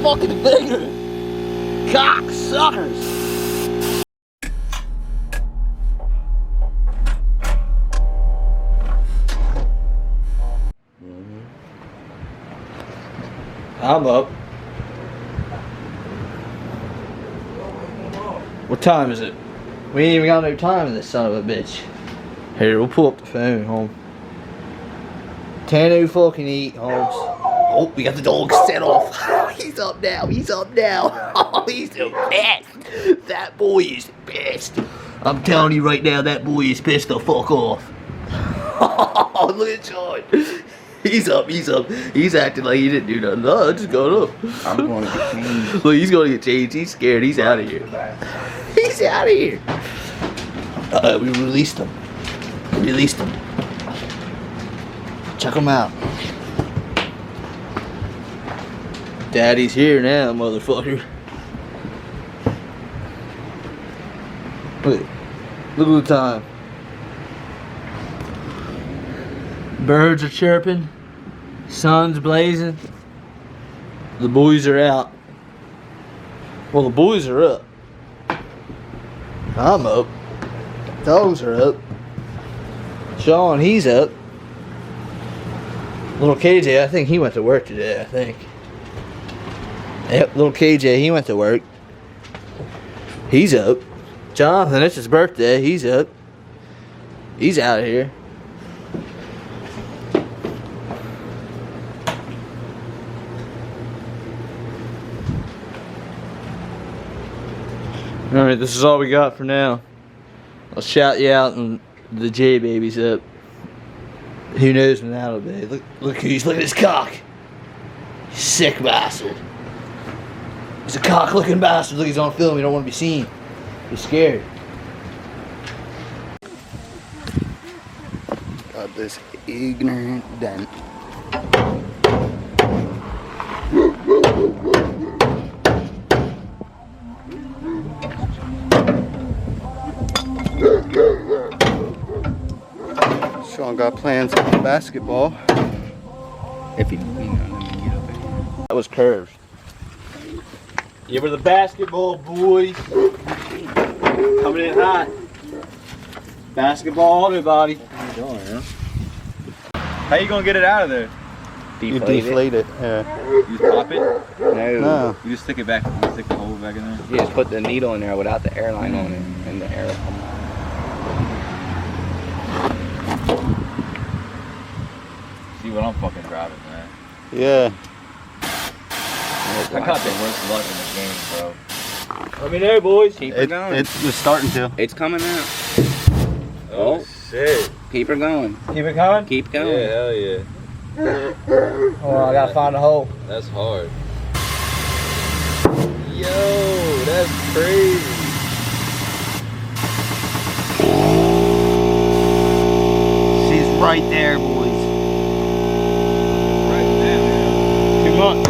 fucking finger. Cocksuckers. I'm up. What time is it? We ain't even got no time in this son of a bitch. Here, we'll pull up the phone, Holmes. 10:00 fucking 8, Holmes. Oh, we got the dog set off. He's up now. He's up now. Oh, he's the best. That boy is pissed. I'm telling you right now, that boy is pissed the fuck off. Oh, look at Sean. He's up, he's up. He's acting like he didn't do nothing. No, just going up. I'm going to get changed. Look, he's going to get changed. He's scared. He's out of here. He's out of here. We released him. Released him. Check him out. Daddy's here now, motherfucker. Look at the time. Birds are chirping. Sun's blazing. The boys are out. Well, the boys are up. I'm up. Dogs are up. Sean, he's up. Little KJ, I think he went to work today, I think. Yep, little KJ, he went to work. He's up. Jonathan, it's his birthday. He's up. He's out of here. Alright, this is all we got for now. I'll shout you out and the J baby's up. Who knows when that'll be. Look at his cock. Sick bastard. He's a cock looking bastard. Look, he's on film, you don't want to be seen. He's scared. Got this ignorant dent. Sean got plans for basketball. If he, let me get up there. That was curved. Yeah, we're the basketball boys. Coming in hot. Basketball all everybody. How you doing, man? How you gonna get it out of there? You deflate it. Yeah. You pop it? No. You just stick it back. You stick the hole back in there. You just put the needle in there without the airline on it, and the air. See what I'm fucking driving, man. Yeah. I got the worst luck in the game, bro. Let me know, boys. Keep her going. It's starting to. It's coming out. Oh, shit. Keep her going. Keep it coming? Keep going. Yeah, hell yeah. Hold on, I gotta find a hole. That's hard. Yo, that's crazy. She's right there, boys. Right there, man. Too much.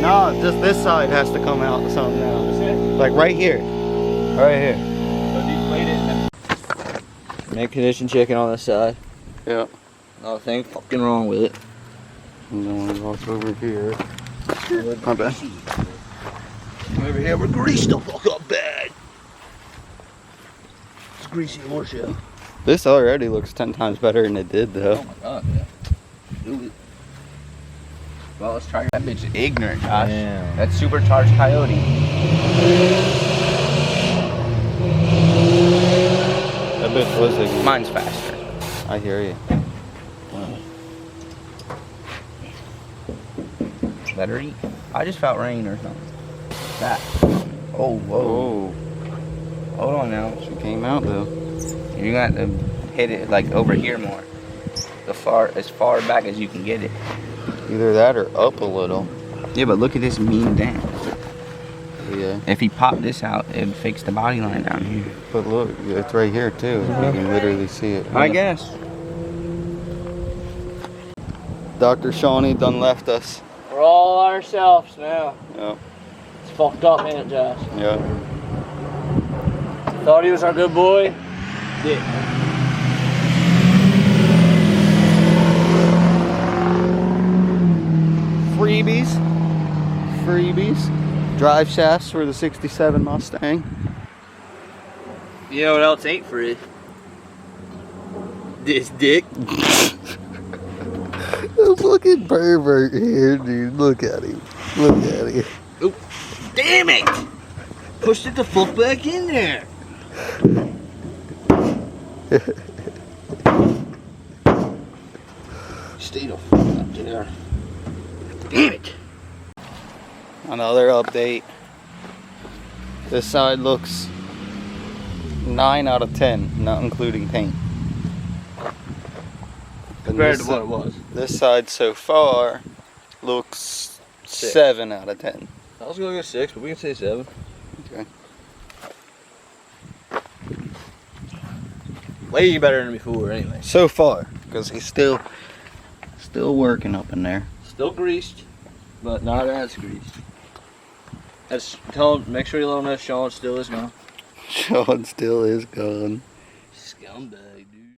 Nah, just this side has to come out or something now. Like right here. Right here. So deflate it and then Make condition checking on this side. Yeah. Nothing fucking wrong with it. And then we walk over here. My bad. Over here, we're greased the fuck up bad. It's greasy horse show. This already looks 10 times better than it did oh though. my god, yeah. Do it. Well, let's try. That bitch is ignorant, Josh. Damn. That's supercharged coyote. That bitch was ignorant. Mine's faster. I hear you. Let her eat. I just felt rain or something. That. Oh, whoa. Oh, Hold on now. she came out though. You're gonna have to hit it like over here more. As far back as you can get it. Either that or up a little. Yeah, but look at this mean dent. Yeah. If he popped this out, it'd fix the body line down here. But look, it's right here too. You can literally see it. I guess. Dr. Shawnee done left us. We're all ourselves now. Yeah. It's fucked up, ain't it, Josh? Yeah. Thought he was our good boy. Yeah. drive shafts for the 67 Mustang. You know what else ain't free? This dick. A fucking pervert here, dude. Look at him. Look at him. Oop. Damn it! Pushed it the fuck back in there. Stay the fuck up there. Damn it. Another update. This side looks 9 out of 10, not including paint. Compared to what it was. This side so far looks 7 out of 10. I was gonna go 6, but we can say 7. Okay. Way better than before, anyway. So far, because he's still working up in there. Still greased, but not as greased. Make sure you let him know Sean still is gone. Sean still is gone. Scumbag, dude.